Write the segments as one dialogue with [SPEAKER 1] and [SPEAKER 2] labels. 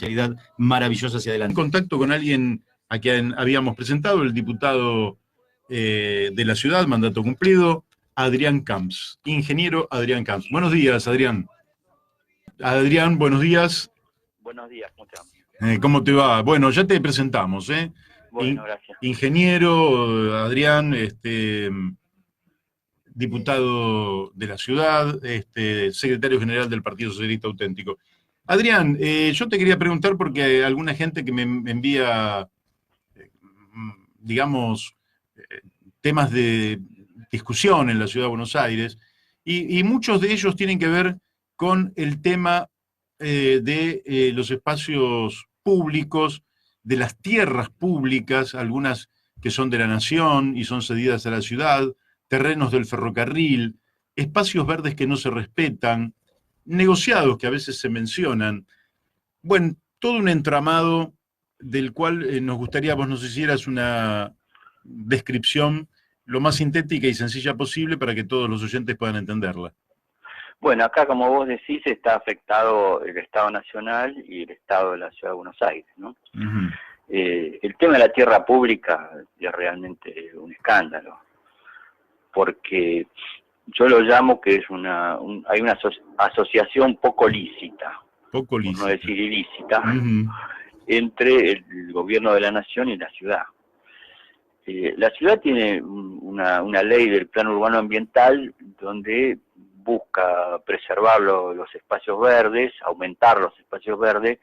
[SPEAKER 1] realidad maravillosa hacia adelante. En contacto con alguien a quien habíamos presentado, el diputado de la ciudad, mandato cumplido, Adrián Camps, ingeniero Adrián Camps. Buenos días, Adrián. Adrián, buenos días.
[SPEAKER 2] Buenos días, ¿cómo te va?
[SPEAKER 1] ¿Cómo te va? Bueno, ya te presentamos, ¿eh?
[SPEAKER 2] Bueno, gracias.
[SPEAKER 1] Ingeniero Adrián, diputado de la ciudad, secretario general del Partido Socialista Auténtico. Adrián, yo te quería preguntar porque alguna gente que me envía, digamos, temas de discusión en la ciudad de Buenos Aires, y muchos de ellos tienen que ver con el tema de los espacios públicos, de las tierras públicas, algunas que son de la nación y son cedidas a la ciudad, terrenos del ferrocarril, espacios verdes que no se respetan, negociados que a veces se mencionan. Bueno, todo un entramado del cual nos gustaría vos nos hicieras una descripción lo más sintética y sencilla posible para que todos los oyentes puedan entenderla.
[SPEAKER 2] Bueno, acá, como vos decís, está afectado el Estado Nacional y el Estado de la Ciudad de Buenos Aires, ¿no?
[SPEAKER 1] Uh-huh.
[SPEAKER 2] El tema de la tierra pública es realmente un escándalo, porque yo lo llamo que es hay una asociación poco lícita, por no decir ilícita, uh-huh, entre el gobierno de la nación y la ciudad. La ciudad tiene una ley del plan urbano ambiental donde busca preservar los espacios verdes, aumentar los espacios verdes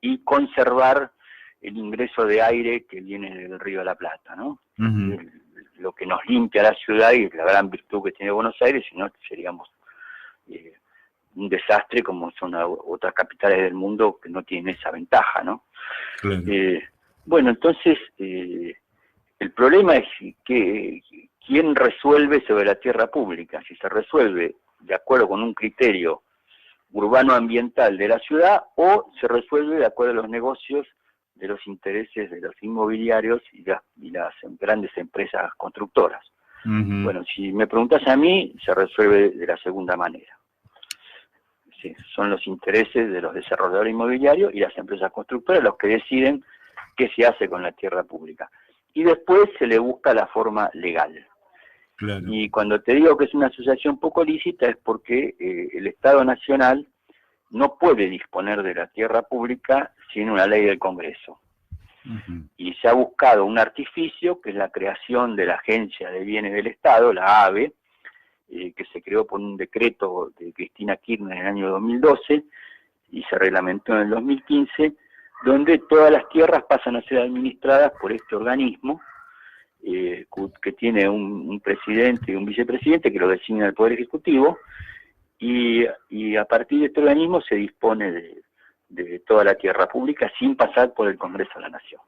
[SPEAKER 2] y conservar el ingreso de aire que viene del Río de la Plata, ¿no? Uh-huh. Lo que nos limpia la ciudad y la gran virtud que tiene Buenos Aires, si no seríamos un desastre como son otras capitales del mundo que no tienen esa ventaja, ¿no? Claro. Bueno, entonces el problema es que quién resuelve sobre la tierra pública, si se resuelve de acuerdo con un criterio urbano-ambiental de la ciudad o se resuelve de acuerdo a los negocios de los intereses de los inmobiliarios y las grandes empresas constructoras. Uh-huh. Bueno, si me preguntas a mí, se resuelve de la segunda manera. Sí, son los intereses de los desarrolladores inmobiliarios y las empresas constructoras los que deciden qué se hace con la tierra pública. Y después se le busca la forma legal. Claro. Y cuando te digo que es una asociación poco lícita es porque el Estado Nacional no puede disponer de la tierra pública sin una ley del Congreso. Uh-huh. Y se ha buscado un artificio, que es la creación de la Agencia de Bienes del Estado, la ABE, que se creó por un decreto de Cristina Kirchner en el año 2012 y se reglamentó en el 2015, donde todas las tierras pasan a ser administradas por este organismo, que tiene un presidente y un vicepresidente que lo designa el Poder Ejecutivo, y a partir de este organismo se dispone de toda la tierra pública sin pasar por el Congreso de la Nación.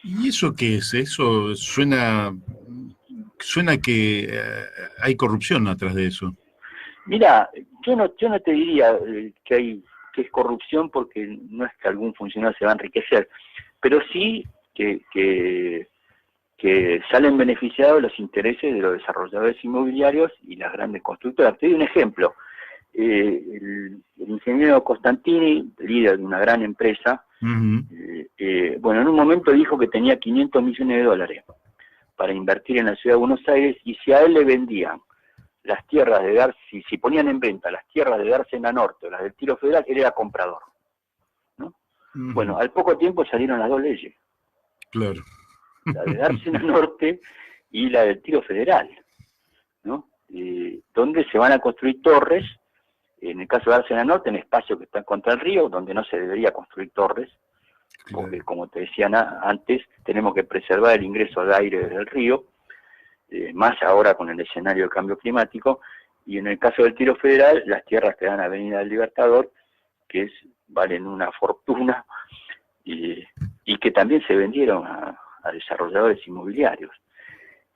[SPEAKER 1] ¿Y eso qué es? Eso suena que hay corrupción atrás de eso.
[SPEAKER 2] Mira, yo no te diría que es corrupción porque no es que algún funcionario se va a enriquecer, pero sí que salen beneficiados los intereses de los desarrolladores inmobiliarios y las grandes constructoras. Te doy un ejemplo. El ingeniero Costantini, líder de una gran empresa, uh-huh, bueno, en un momento dijo que tenía 500 millones de dólares para invertir en la ciudad de Buenos Aires, y si a él le vendían las tierras de si ponían en venta las tierras de Dársena Norte o las del Tiro Federal, él era comprador, ¿no? Uh-huh. Bueno, al poco tiempo salieron las dos leyes.
[SPEAKER 1] Claro.
[SPEAKER 2] La de Dársena Norte y la del Tiro Federal, ¿no? Donde se van a construir torres, en el caso de Dársena Norte, en espacios que están contra el río, donde no se debería construir torres, porque como te decía antes, tenemos que preservar el ingreso de aire del río, más ahora con el escenario del cambio climático, y en el caso del Tiro Federal, las tierras que dan a Avenida del Libertador, que valen una fortuna, y que también se vendieron a desarrolladores inmobiliarios.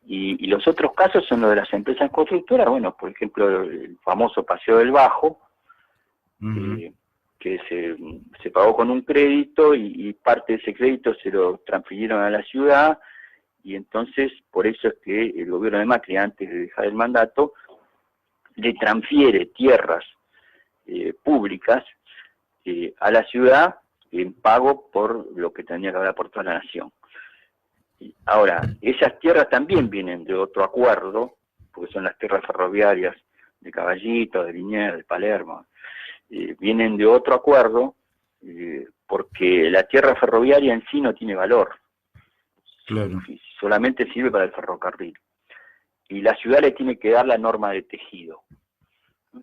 [SPEAKER 2] Y los otros casos son los de las empresas constructoras, bueno, por ejemplo, el famoso Paseo del Bajo, uh-huh, que se pagó con un crédito y parte de ese crédito se lo transfirieron a la ciudad, y entonces por eso es que el gobierno de Macri, antes de dejar el mandato, le transfiere tierras públicas a la ciudad en pago por lo que tenía que haber aportado la nación. Ahora, esas tierras también vienen de otro acuerdo, porque son las tierras ferroviarias de Caballito, de Liniers, de Palermo, vienen de otro acuerdo, porque la tierra ferroviaria en sí no tiene valor,
[SPEAKER 1] Claro.
[SPEAKER 2] solamente sirve para el ferrocarril. Y la ciudad le tiene que dar la norma de tejido.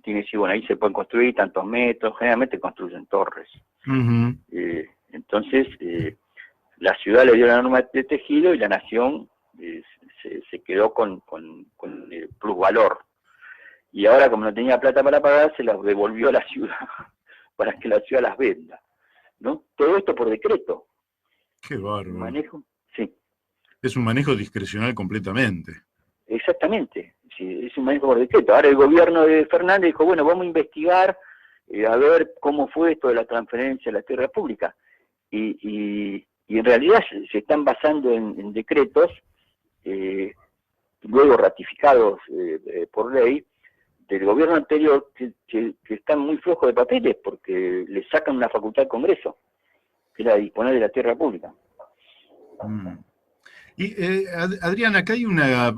[SPEAKER 2] Tiene que decir, bueno, ahí se pueden construir tantos metros, generalmente construyen torres.
[SPEAKER 1] Ujú.
[SPEAKER 2] Entonces, la ciudad le dio la norma de tejido y la nación se quedó con el plusvalor. Y ahora, como no tenía plata para pagar, se las devolvió a la ciudad para que la ciudad las venda, ¿no? Todo esto por decreto.
[SPEAKER 1] Qué bárbaro.
[SPEAKER 2] Manejo, sí.
[SPEAKER 1] Es un manejo discrecional completamente.
[SPEAKER 2] Exactamente, sí, es un manejo por decreto. Ahora el gobierno de Fernández dijo, bueno, vamos a investigar, a ver cómo fue esto de la transferencia de la tierra pública. Y en realidad se están basando en decretos, luego ratificados por ley, del gobierno anterior, que están muy flojos de papeles, porque le sacan una facultad al Congreso, que era disponer de la tierra pública.
[SPEAKER 1] Mm. Y Adrián, acá hay una,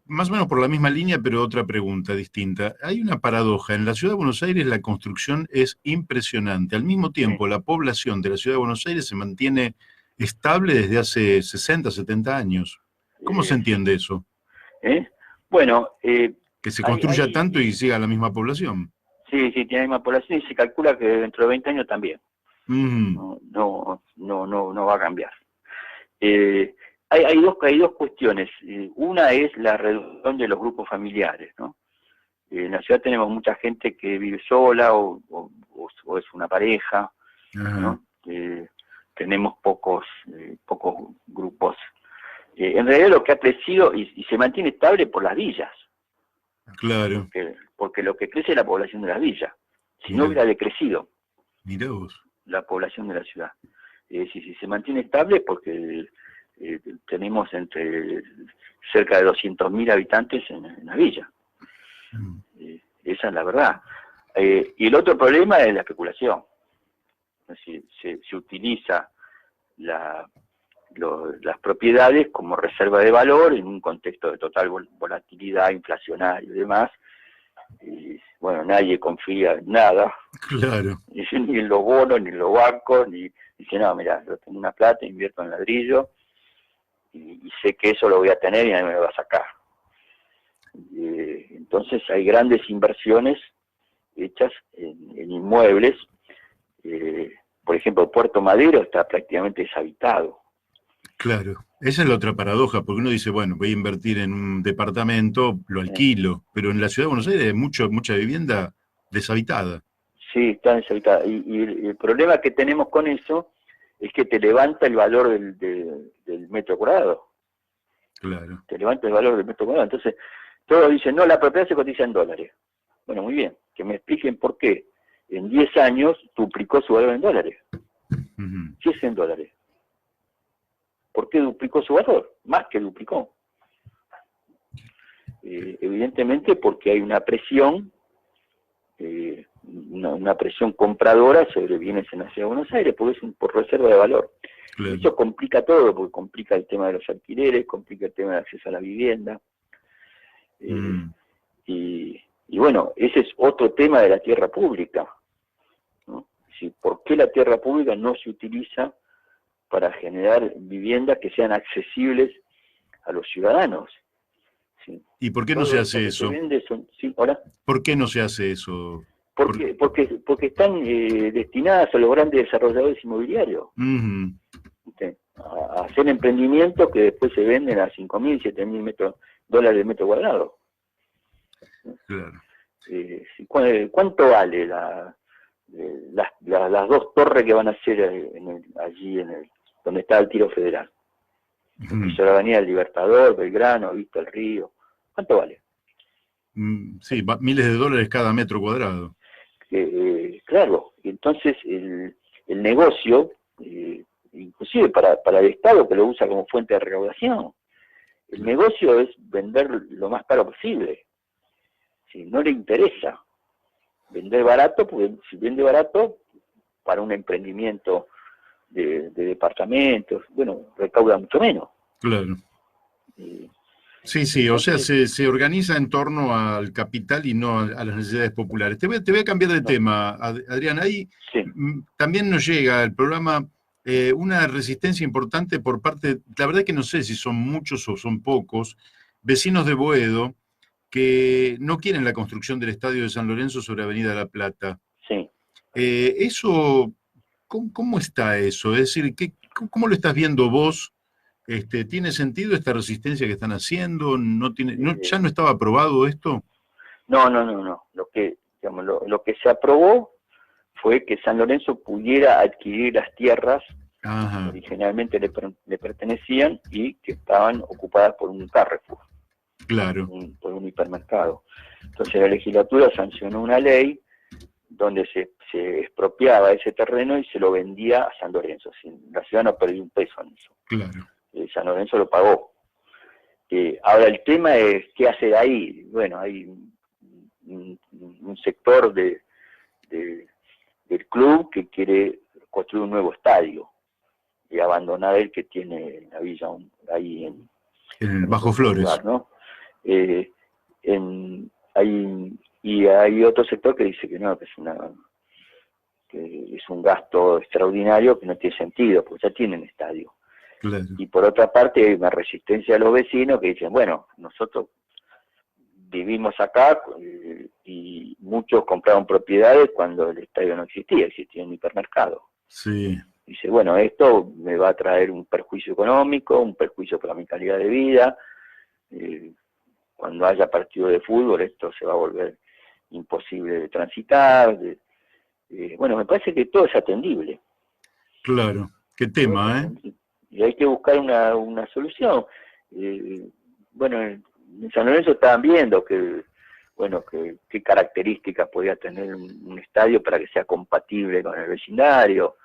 [SPEAKER 1] más o menos por la misma línea, pero otra pregunta distinta. Hay una paradoja. En la Ciudad de Buenos Aires la construcción es impresionante. Al mismo tiempo, la población de la Ciudad de Buenos Aires se mantiene estable desde hace 60, 70 años. ¿Cómo se entiende eso?
[SPEAKER 2] Bueno,
[SPEAKER 1] Que se construya tanto y siga la misma población.
[SPEAKER 2] Sí, tiene la misma población y se calcula que dentro de 20 años también. No va a cambiar. Hay dos cuestiones. Una es la reducción de los grupos familiares, ¿no? En la ciudad tenemos mucha gente que vive sola o es una pareja, ¿no? Tenemos pocos grupos. En realidad lo que ha crecido y se mantiene estable por las villas.
[SPEAKER 1] Claro.
[SPEAKER 2] Porque lo que crece es la población de las villas. Si no hubiera decrecido la población de la ciudad. Si se mantiene estable porque tenemos cerca de 200.000 habitantes en la villa. Esa es la verdad. Y el otro problema es la especulación. Es decir, se utiliza las propiedades como reserva de valor en un contexto de total volatilidad inflacionaria y demás. Y, bueno, nadie confía en nada.
[SPEAKER 1] Claro.
[SPEAKER 2] Ni en los bonos, ni en los bancos, ni dice, no, mira, yo tengo una plata, invierto en ladrillo y sé que eso lo voy a tener y nadie me lo va a sacar. Entonces hay grandes inversiones hechas en inmuebles. Por ejemplo, Puerto Madero está prácticamente deshabitado.
[SPEAKER 1] Claro, esa es la otra paradoja, porque uno dice, bueno, voy a invertir en un departamento, lo alquilo, pero en la Ciudad de Buenos Aires hay mucha vivienda deshabitada.
[SPEAKER 2] Sí, está deshabitada. Y el problema que tenemos con eso es que te levanta el valor del metro cuadrado.
[SPEAKER 1] Claro.
[SPEAKER 2] Te levanta el valor del metro cuadrado. Entonces, todos dicen, no, la propiedad se cotiza en dólares. Bueno, muy bien, que me expliquen por qué en 10 años duplicó su valor en dólares. Si es en dólares. ¿Por qué duplicó su valor? Más que duplicó. Evidentemente porque hay una presión, una presión compradora sobre bienes en la Ciudad de Buenos Aires, porque es por reserva de valor. Claro. Eso complica todo, porque complica el tema de los alquileres, complica el tema del acceso a la vivienda. Y bueno, ese es otro tema de la tierra pública, ¿no? ¿Por qué la tierra pública no se utiliza para generar viviendas que sean accesibles a los ciudadanos? ¿Sí?
[SPEAKER 1] ¿Y por qué no se hace eso?
[SPEAKER 2] ¿Hola?
[SPEAKER 1] ¿Por qué no se hace eso?
[SPEAKER 2] Porque están destinadas a los grandes desarrolladores inmobiliarios. A hacer emprendimientos que después se venden a 5.000, 7.000 dólares de metro cuadrado.
[SPEAKER 1] Claro.
[SPEAKER 2] ¿Cuánto vale las dos torres que van a hacer allí donde está el Tiro Federal? Sobre la Avenida del Libertador, Belgrano, Vista el Río. ¿Cuánto vale?
[SPEAKER 1] Sí, miles de dólares cada metro cuadrado.
[SPEAKER 2] Claro, entonces el negocio, inclusive para el Estado que lo usa como fuente de recaudación, el negocio es vender lo más caro posible. Si no le interesa vender barato, porque si vende barato, para un emprendimiento de departamentos, bueno, recauda mucho menos.
[SPEAKER 1] Claro.
[SPEAKER 2] Eh,
[SPEAKER 1] Sí, o sea,
[SPEAKER 2] entonces,
[SPEAKER 1] se organiza en torno al capital y no a las necesidades populares. Te voy a cambiar de
[SPEAKER 2] no,
[SPEAKER 1] tema, Adrián. Ahí
[SPEAKER 2] sí,
[SPEAKER 1] también nos llega al programa una resistencia importante por parte, la verdad que no sé si son muchos o son pocos, vecinos de Boedo que no quieren la construcción del Estadio de San Lorenzo sobre Avenida La Plata.
[SPEAKER 2] sí.
[SPEAKER 1] Eso, ¿cómo está eso? Es decir, ¿cómo lo estás viendo vos? ¿Tiene sentido esta resistencia que están haciendo? ¿Ya no estaba aprobado esto?
[SPEAKER 2] No. Digamos, lo que se aprobó fue que San Lorenzo pudiera adquirir las tierras que
[SPEAKER 1] Ajá,
[SPEAKER 2] originalmente le pertenecían y que estaban ocupadas por un Carrefour,
[SPEAKER 1] claro,
[SPEAKER 2] por un hipermercado. Entonces la legislatura sancionó una ley donde se expropiaba ese terreno y se lo vendía a San Lorenzo. La ciudad no perdió un peso en eso.
[SPEAKER 1] claro.
[SPEAKER 2] San Lorenzo lo pagó. Ahora el tema es qué hacer ahí. Bueno, hay un sector del club que quiere construir un nuevo estadio y abandonar el que tiene en la villa ahí en ese
[SPEAKER 1] Bajo
[SPEAKER 2] otro
[SPEAKER 1] Flores.
[SPEAKER 2] lugar, ¿no? Y hay otro sector que dice que no, que es un gasto extraordinario que no tiene sentido, porque ya tienen estadio.
[SPEAKER 1] Claro.
[SPEAKER 2] Y por otra parte hay una resistencia de los vecinos que dicen, bueno, nosotros vivimos acá y muchos compraron propiedades cuando el estadio no existía un hipermercado.
[SPEAKER 1] Sí,
[SPEAKER 2] Dice, bueno, esto me va a traer un perjuicio económico, un perjuicio para mi calidad de vida. Cuando haya partido de fútbol esto se va a volver imposible de transitar. Bueno, me parece que todo es atendible.
[SPEAKER 1] claro. Qué tema, ¿eh?
[SPEAKER 2] Y hay que buscar una solución. Bueno, en San Lorenzo estaban viendo qué características podía tener un estadio para que sea compatible con el vecindario,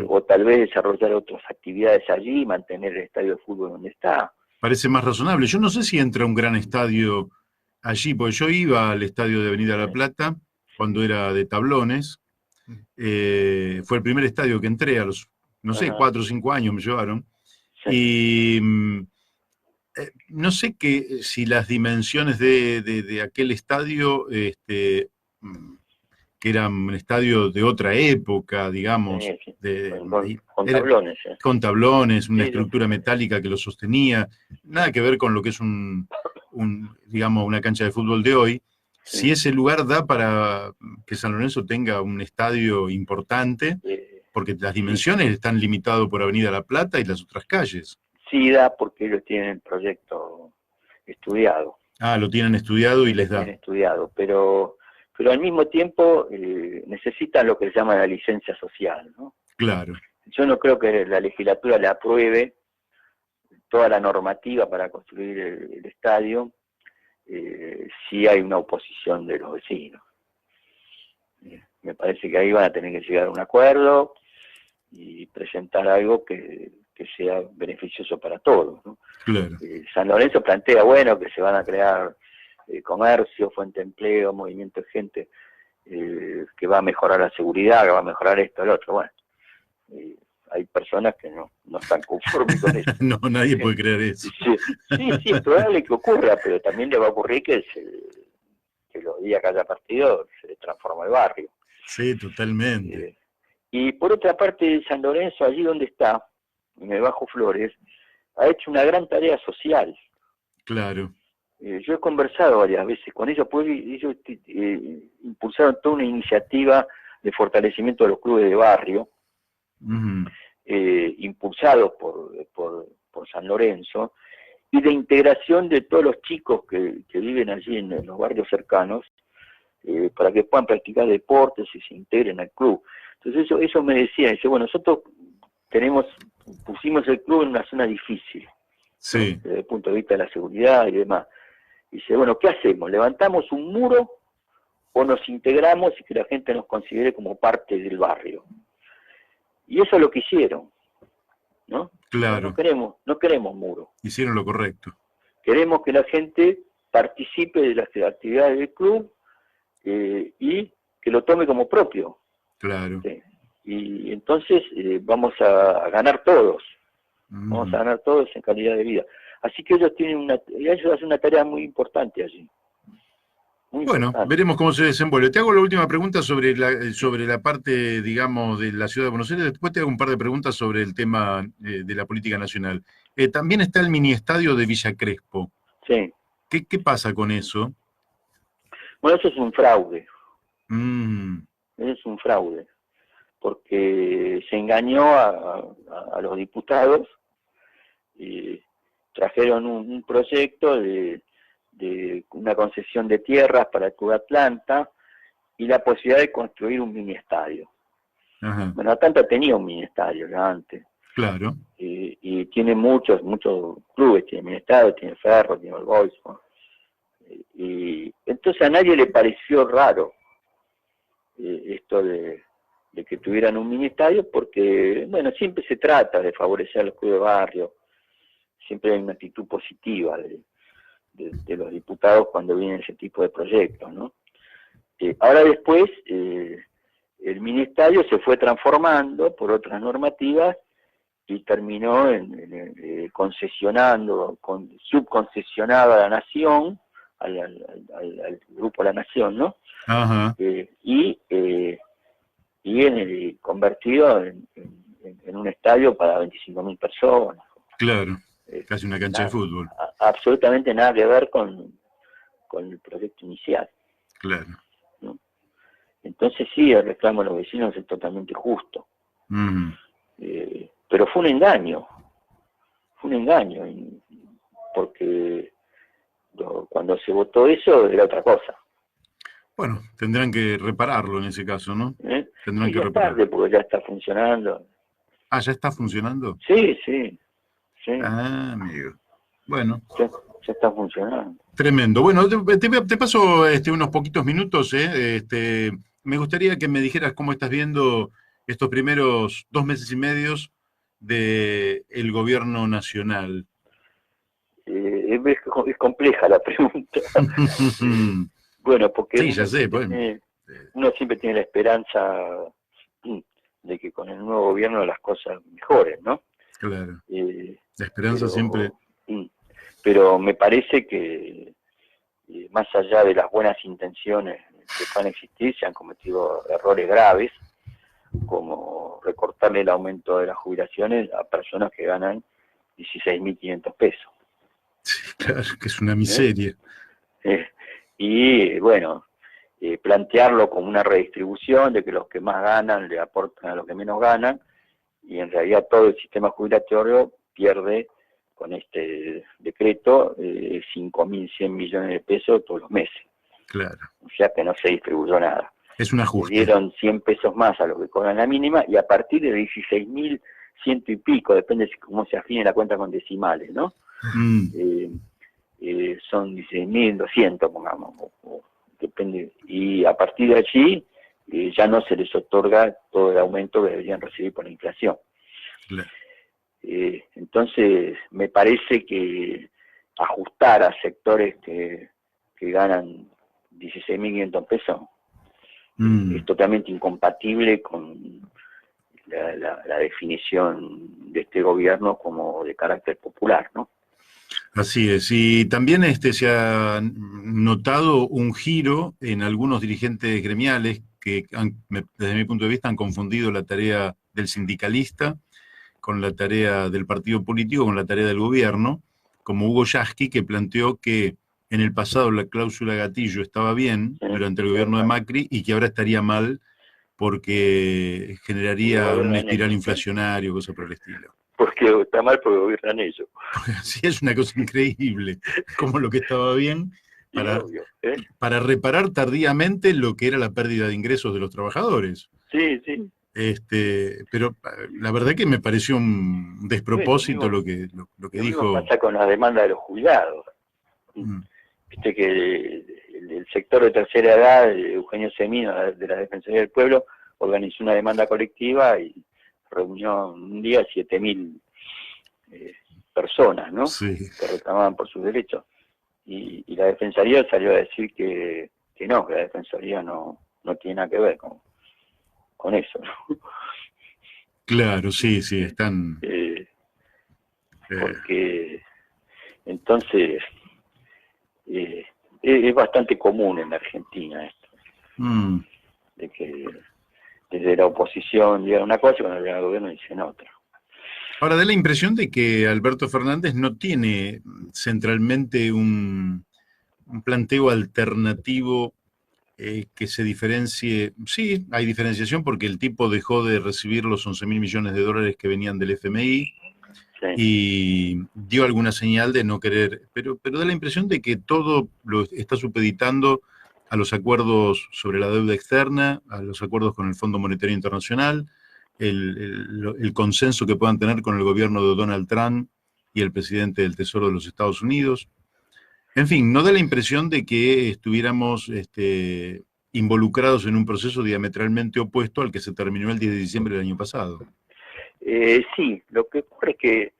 [SPEAKER 2] o tal vez desarrollar otras actividades allí, mantener el estadio de fútbol donde está.
[SPEAKER 1] Parece más razonable. Yo no sé si entra un gran estadio allí, porque yo iba al estadio de Avenida La
[SPEAKER 2] Sí,
[SPEAKER 1] Plata cuando era de tablones. Fue el primer estadio que entré a los, no sé,
[SPEAKER 2] ajá,
[SPEAKER 1] 4 o 5 años me llevaron.
[SPEAKER 2] sí,
[SPEAKER 1] Y no sé si las dimensiones de aquel estadio, que era un estadio de otra época, digamos,
[SPEAKER 2] sí, con
[SPEAKER 1] era
[SPEAKER 2] tablones.
[SPEAKER 1] con tablones, una
[SPEAKER 2] Sí, sí,
[SPEAKER 1] estructura metálica que lo sostenía, nada que ver con lo que es digamos, una cancha de fútbol de hoy. Si
[SPEAKER 2] sí.
[SPEAKER 1] ese lugar da para que San Lorenzo tenga un estadio importante, porque las
[SPEAKER 2] Sí,
[SPEAKER 1] dimensiones están limitadas por Avenida La Plata y las otras calles.
[SPEAKER 2] sí da porque ellos tienen el proyecto estudiado,
[SPEAKER 1] Ah, lo tienen estudiado y les da.
[SPEAKER 2] pero al mismo tiempo necesitan lo que se llama la licencia social, ¿no?
[SPEAKER 1] Claro,
[SPEAKER 2] Yo no creo que la legislatura le apruebe toda la normativa para construir el estadio si hay una oposición de los vecinos. Me parece que ahí van a tener que llegar a un acuerdo y presentar algo que sea beneficioso para todos, ¿no?
[SPEAKER 1] claro.
[SPEAKER 2] San Lorenzo plantea, bueno, que se van a crear comercio, fuente de empleo, movimiento de gente, que va a mejorar la seguridad, que va a mejorar esto, el otro. Bueno, hay personas que no están conformes con eso.
[SPEAKER 1] No, nadie puede creer eso.
[SPEAKER 2] Sí, es probable que ocurra, pero también le va a ocurrir que los días que haya partido se le transforma el barrio.
[SPEAKER 1] Sí, totalmente.
[SPEAKER 2] Y por otra parte, San Lorenzo, allí donde está, en el Bajo Flores, ha hecho una gran tarea social.
[SPEAKER 1] Claro.
[SPEAKER 2] Yo he conversado varias veces con ellos, pues ellos impulsaron toda una iniciativa de fortalecimiento de los clubes de barrio,
[SPEAKER 1] Uh-huh.
[SPEAKER 2] impulsados por San Lorenzo, y de integración de todos los chicos que viven allí en los barrios cercanos, para que puedan practicar deportes y se integren al club. Entonces eso me decía, dice, bueno, nosotros pusimos el club en una zona difícil,
[SPEAKER 1] Sí.
[SPEAKER 2] ¿no? Desde el punto de vista de la seguridad y demás. Dice, bueno, ¿qué hacemos? ¿Levantamos un muro o nos integramos y que la gente nos considere como parte del barrio? Y eso es lo que hicieron, ¿no?
[SPEAKER 1] Claro.
[SPEAKER 2] No queremos muro.
[SPEAKER 1] Hicieron lo correcto.
[SPEAKER 2] Queremos que la gente participe de las actividades del club y que lo tome como propio.
[SPEAKER 1] Claro.
[SPEAKER 2] Sí. y entonces vamos a ganar todos, vamos a ganar todos en calidad de vida. Así que ellos hacen una tarea muy importante allí.
[SPEAKER 1] Bueno, veremos cómo se desenvuelve. Te hago la última pregunta sobre la parte, digamos, de la ciudad de Buenos Aires. Después te hago un par de preguntas sobre el tema de la política nacional. También está el mini estadio de Villa Crespo.
[SPEAKER 2] Sí.
[SPEAKER 1] ¿Qué pasa con eso?
[SPEAKER 2] Bueno, eso es un fraude.
[SPEAKER 1] Eso
[SPEAKER 2] es un fraude, porque se engañó a los diputados y trajeron un proyecto de una concesión de tierras para el Club Atlanta y la posibilidad de construir un mini estadio.
[SPEAKER 1] Ajá.
[SPEAKER 2] Bueno, Atlanta tenía un mini estadio ya antes.
[SPEAKER 1] Claro.
[SPEAKER 2] Y tiene muchos clubes, tiene mini estadio, tiene Ferro, tiene el Boys. Y entonces a nadie le pareció raro esto de que tuvieran un mini estadio, porque, bueno, siempre se trata de favorecer a los clubes de barrio, siempre hay una actitud positiva de los diputados cuando vienen ese tipo de proyectos, ¿no? Ahora después, el mini estadio se fue transformando por otras normativas y terminó subconcesionado a la Nación, al grupo La Nación, ¿no?
[SPEAKER 1] Ajá.
[SPEAKER 2] Convertido en un estadio para 25.000 personas.
[SPEAKER 1] Claro, casi una cancha de fútbol.
[SPEAKER 2] Absolutamente nada que ver con el proyecto inicial.
[SPEAKER 1] Claro.
[SPEAKER 2] ¿No? Entonces sí, el reclamo de los vecinos es totalmente justo. Pero fue un engaño, porque cuando se votó eso era otra cosa.
[SPEAKER 1] Bueno, tendrán que repararlo en ese caso, ¿no? Tendrán que repararlo.
[SPEAKER 2] Tarde, porque ya está funcionando.
[SPEAKER 1] Ah, ¿ya está funcionando?
[SPEAKER 2] Sí.
[SPEAKER 1] Ah, amigo. Bueno.
[SPEAKER 2] Ya está funcionando.
[SPEAKER 1] Tremendo. Bueno, te paso unos poquitos minutos. Me gustaría que me dijeras cómo estás viendo estos primeros 2 meses y medios del gobierno nacional.
[SPEAKER 2] Es compleja la pregunta. Bueno, porque
[SPEAKER 1] sí, ya sé,
[SPEAKER 2] uno siempre tiene la esperanza de que con el nuevo gobierno las cosas mejoren, ¿no?
[SPEAKER 1] Claro. La esperanza siempre...
[SPEAKER 2] Pero me parece que más allá de las buenas intenciones que puedan existir, se han cometido errores graves, como recortarle el aumento de las jubilaciones a personas que ganan 16.500 pesos.
[SPEAKER 1] Sí, claro, que es una miseria.
[SPEAKER 2] Y bueno, plantearlo como una redistribución de que los que más ganan le aportan a los que menos ganan, y en realidad todo el sistema jubilatorio pierde con este decreto 5.100 millones de pesos todos los meses.
[SPEAKER 1] Claro.
[SPEAKER 2] O sea que no se distribuyó nada.
[SPEAKER 1] Es un ajuste.
[SPEAKER 2] Le dieron 100 pesos más a los que cobran la mínima, y a partir de 16.100 y pico, depende de cómo se afine la cuenta con decimales, ¿no? Son 16.200, pongamos, depende. Y a partir de allí ya no se les otorga todo el aumento que deberían recibir por la inflación.
[SPEAKER 1] Claro.
[SPEAKER 2] Entonces, me parece que ajustar a sectores que ganan 16.500 pesos es totalmente incompatible con la definición de este gobierno como de carácter popular, ¿no?
[SPEAKER 1] Así es, y también se ha notado un giro en algunos dirigentes gremiales que desde mi punto de vista han confundido la tarea del sindicalista con la tarea del partido político, con la tarea del gobierno, como Hugo Yasky, que planteó que en el pasado la cláusula gatillo estaba bien durante el gobierno de Macri y que ahora estaría mal porque generaría una espiral inflacionaria o cosas por el estilo.
[SPEAKER 2] Porque está mal porque gobiernan ellos.
[SPEAKER 1] Sí, es una cosa increíble, como lo que estaba bien para reparar tardíamente lo que era la pérdida de ingresos de los trabajadores.
[SPEAKER 2] Sí.
[SPEAKER 1] Pero la verdad que me pareció un despropósito lo que dijo.
[SPEAKER 2] Lo mismo pasa con la demanda de los jubilados. Viste que el sector de tercera edad, Eugenio Semino, de la Defensoría del Pueblo, organizó una demanda colectiva y reunió un día 7.000 personas, ¿no?
[SPEAKER 1] Sí.
[SPEAKER 2] Que reclamaban por sus derechos. Y la Defensoría salió a decir que no, que la Defensoría no tiene nada que ver con eso, ¿no?
[SPEAKER 1] Claro, sí, sí, están...
[SPEAKER 2] Eh,
[SPEAKER 1] eh,
[SPEAKER 2] porque entonces es bastante común en la Argentina esto,
[SPEAKER 1] mm.
[SPEAKER 2] de que desde la oposición digan una cosa y cuando llega el gobierno dicen otra.
[SPEAKER 1] Ahora, da la impresión de que Alberto Fernández no tiene centralmente un planteo alternativo que se diferencie. Sí, hay diferenciación porque el tipo dejó de recibir los 11.000 millones de dólares que venían del FMI
[SPEAKER 2] Sí.
[SPEAKER 1] y dio alguna señal de no querer, pero da la impresión de que todo lo está supeditando a los acuerdos sobre la deuda externa, a los acuerdos con el Fondo Monetario Internacional, el consenso que puedan tener con el gobierno de Donald Trump y el presidente del Tesoro de los Estados Unidos. En fin, no da la impresión de que estuviéramos involucrados en un proceso diametralmente opuesto al que se terminó el 10 de diciembre del año pasado.
[SPEAKER 2] Sí, lo que ocurre es que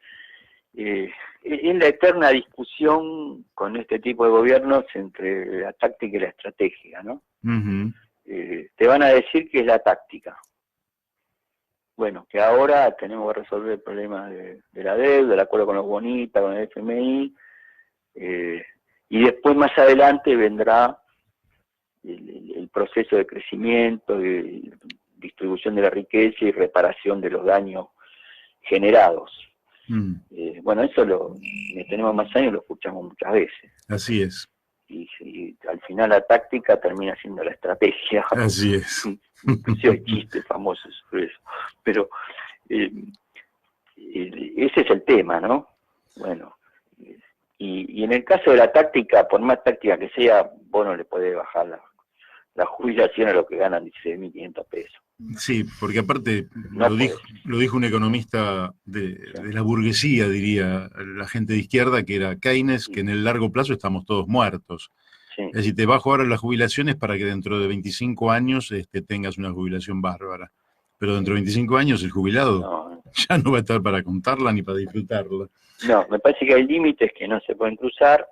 [SPEAKER 2] es la eterna discusión con este tipo de gobiernos entre la táctica y la estrategia, ¿no?
[SPEAKER 1] Uh-huh.
[SPEAKER 2] Te van a decir que es la táctica. Bueno, que ahora tenemos que resolver el problema de la deuda, el acuerdo con los bonistas, con el FMI, y después más adelante vendrá el proceso de crecimiento, de distribución de la riqueza y reparación de los daños generados. Bueno, eso tenemos más años, lo escuchamos muchas veces.
[SPEAKER 1] Así es.
[SPEAKER 2] Y al final la táctica termina siendo la estrategia.
[SPEAKER 1] Así es.
[SPEAKER 2] Inclusive hay chistes famosos sobre eso. Pero ese es el tema, ¿no? Bueno, y en el caso de la táctica, por más táctica que sea, vos no le podés bajar la jubilación a lo que ganan 16.500 pesos.
[SPEAKER 1] Sí, porque aparte
[SPEAKER 2] No
[SPEAKER 1] lo dijo un economista de la burguesía, diría la gente de izquierda, que era Keynes, que en el largo plazo estamos todos muertos.
[SPEAKER 2] Sí.
[SPEAKER 1] Es decir, te bajo ahora las jubilaciones para que dentro de 25 años tengas una jubilación bárbara. Pero dentro de 25 años el jubilado ya no va a estar para contarla ni para disfrutarla.
[SPEAKER 2] No, me parece que hay límites que no se pueden cruzar,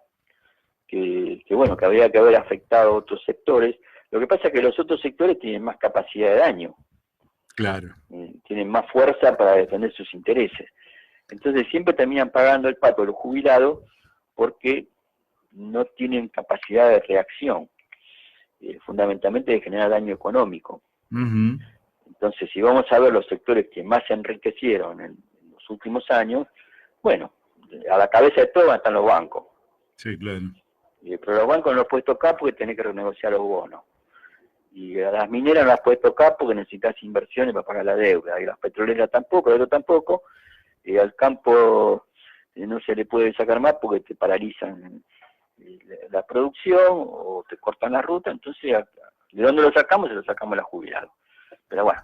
[SPEAKER 2] que bueno, que habría que haber afectado a otros sectores. Lo que pasa es que los otros sectores tienen más capacidad de daño.
[SPEAKER 1] Claro.
[SPEAKER 2] Tienen más fuerza para defender sus intereses. Entonces siempre terminan pagando el pato los jubilados porque no tienen capacidad de reacción, fundamentalmente de generar daño económico.
[SPEAKER 1] Uh-huh.
[SPEAKER 2] Entonces, si vamos a ver los sectores que más se enriquecieron en los últimos años, bueno, a la cabeza de todo están los bancos.
[SPEAKER 1] Sí, claro.
[SPEAKER 2] Pero los bancos no los puedes tocar porque tenés que renegociar los bonos. Y a las mineras no las puedes tocar porque necesitas inversiones para pagar la deuda. Y las petroleras tampoco, el otro tampoco. Y al campo no se le puede sacar más porque te paralizan la producción o te cortan la ruta. Entonces, ¿de dónde lo sacamos? Se lo sacamos a los jubilados. Pero bueno,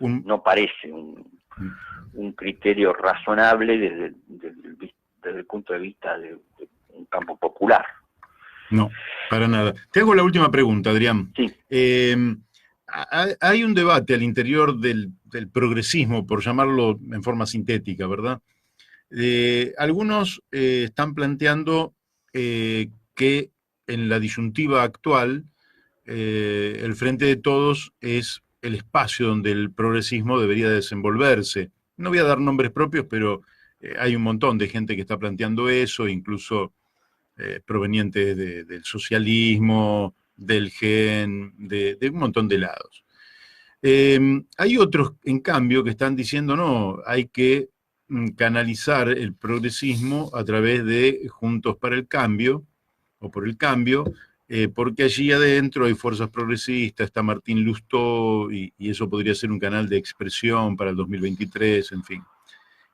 [SPEAKER 2] no parece un criterio razonable desde el punto de vista de un campo popular.
[SPEAKER 1] No, para nada. Te hago la última pregunta, Adrián.
[SPEAKER 2] Sí.
[SPEAKER 1] Hay un debate al interior del progresismo, por llamarlo en forma sintética, ¿verdad? Algunos están planteando que en la disyuntiva actual el Frente de Todos es el espacio donde el progresismo debería desenvolverse. No voy a dar nombres propios, pero hay un montón de gente que está planteando eso, incluso provenientes del socialismo, del GEN, de un montón de lados. Hay otros, en cambio, que están diciendo, no, hay que canalizar el progresismo a través de Juntos para el Cambio, o por el Cambio, porque allí adentro hay fuerzas progresistas, está Martín Lustó, y eso podría ser un canal de expresión para el 2023, en fin.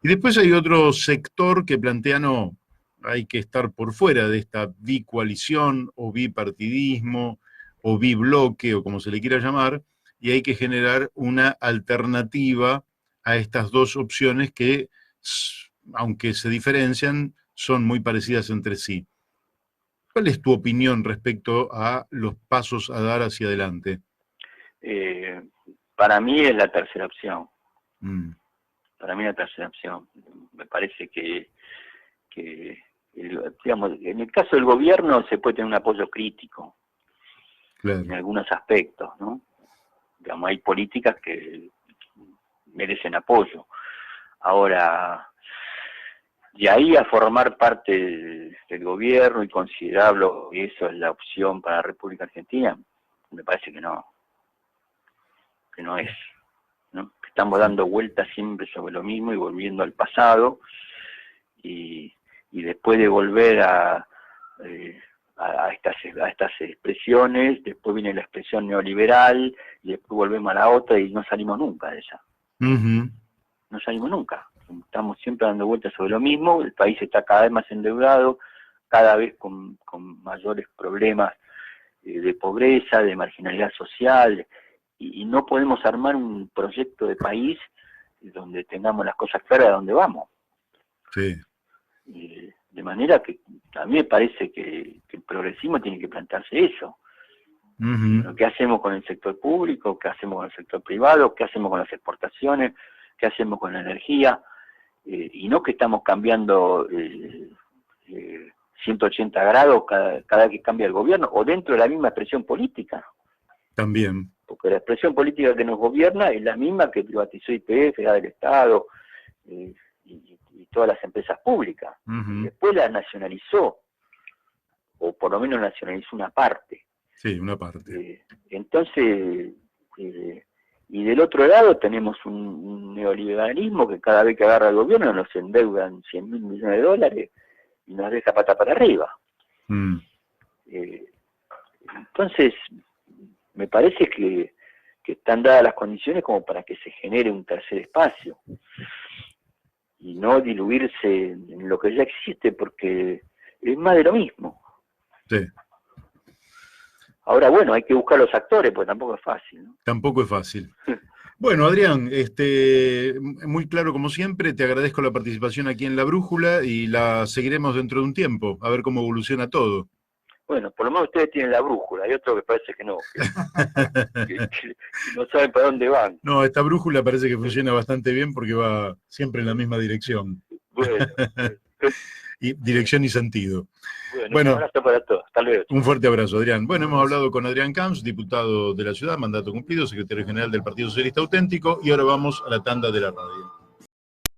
[SPEAKER 1] Y después hay otro sector que plantea, no, hay que estar por fuera de esta bicoalición o bipartidismo o bibloque o como se le quiera llamar, y hay que generar una alternativa a estas dos opciones que, aunque se diferencian, son muy parecidas entre sí. ¿Cuál es tu opinión respecto a los pasos a dar hacia adelante?
[SPEAKER 2] Para mí es la tercera opción.
[SPEAKER 1] Para
[SPEAKER 2] mí la tercera opción. Me parece que digamos, en el caso del gobierno se puede tener un apoyo crítico, claro, en algunos aspectos, ¿no? Digamos, hay políticas que merecen apoyo. Ahora, de ahí a formar parte del gobierno y considerarlo que eso es la opción para la República Argentina, me parece que no es, ¿no? Que estamos dando vueltas siempre sobre lo mismo y volviendo al pasado, y después de volver a estas expresiones, después viene la expresión neoliberal, y después volvemos a la otra y no salimos nunca de ella. No salimos nunca. Estamos siempre dando vueltas sobre lo mismo, el país está cada vez más endeudado, cada vez con mayores problemas de pobreza, de marginalidad social, y no podemos armar un proyecto de país donde tengamos las cosas claras de dónde vamos.
[SPEAKER 1] Sí.
[SPEAKER 2] De manera que a mí me parece que el progresismo tiene que plantearse eso. ¿Qué hacemos con el sector público? ¿Qué hacemos con el sector privado? ¿Qué hacemos con las exportaciones? ¿Qué hacemos con la energía? Y no que estamos cambiando 180 grados cada vez que cambia el gobierno, o dentro de la misma expresión política.
[SPEAKER 1] También.
[SPEAKER 2] Porque la expresión política que nos gobierna es la misma que privatizó YPF, era del Estado, y todas las empresas públicas. Después las nacionalizó, o por lo menos nacionalizó una parte.
[SPEAKER 1] Sí, una parte.
[SPEAKER 2] Entonces, y del otro lado tenemos un neoliberalismo que cada vez que agarra el gobierno nos endeudan 100.000 millones de dólares y nos deja pata para arriba. Entonces, me parece que están dadas las condiciones como para que se genere un tercer espacio y no diluirse en lo que ya existe, porque es más de lo mismo.
[SPEAKER 1] Sí.
[SPEAKER 2] Ahora, bueno, hay que buscar los actores, pues tampoco es fácil, ¿no?
[SPEAKER 1] Tampoco es fácil. Bueno, Adrián, muy claro como siempre, te agradezco la participación aquí en La Brújula y la seguiremos dentro de un tiempo, a ver cómo evoluciona todo.
[SPEAKER 2] Bueno, por lo menos ustedes tienen la brújula, hay otro que parece que no, que no saben para dónde van.
[SPEAKER 1] No, esta brújula parece que funciona bastante bien porque va siempre en la misma dirección.
[SPEAKER 2] Bueno.
[SPEAKER 1] Y dirección y sentido.
[SPEAKER 2] Bueno, un abrazo para todos. Hasta luego.
[SPEAKER 1] Un fuerte abrazo, Adrián. Bueno, hemos hablado con Adrián Camps, diputado de la ciudad, mandato cumplido, secretario general del Partido Socialista Auténtico, y ahora vamos a la tanda de la radio.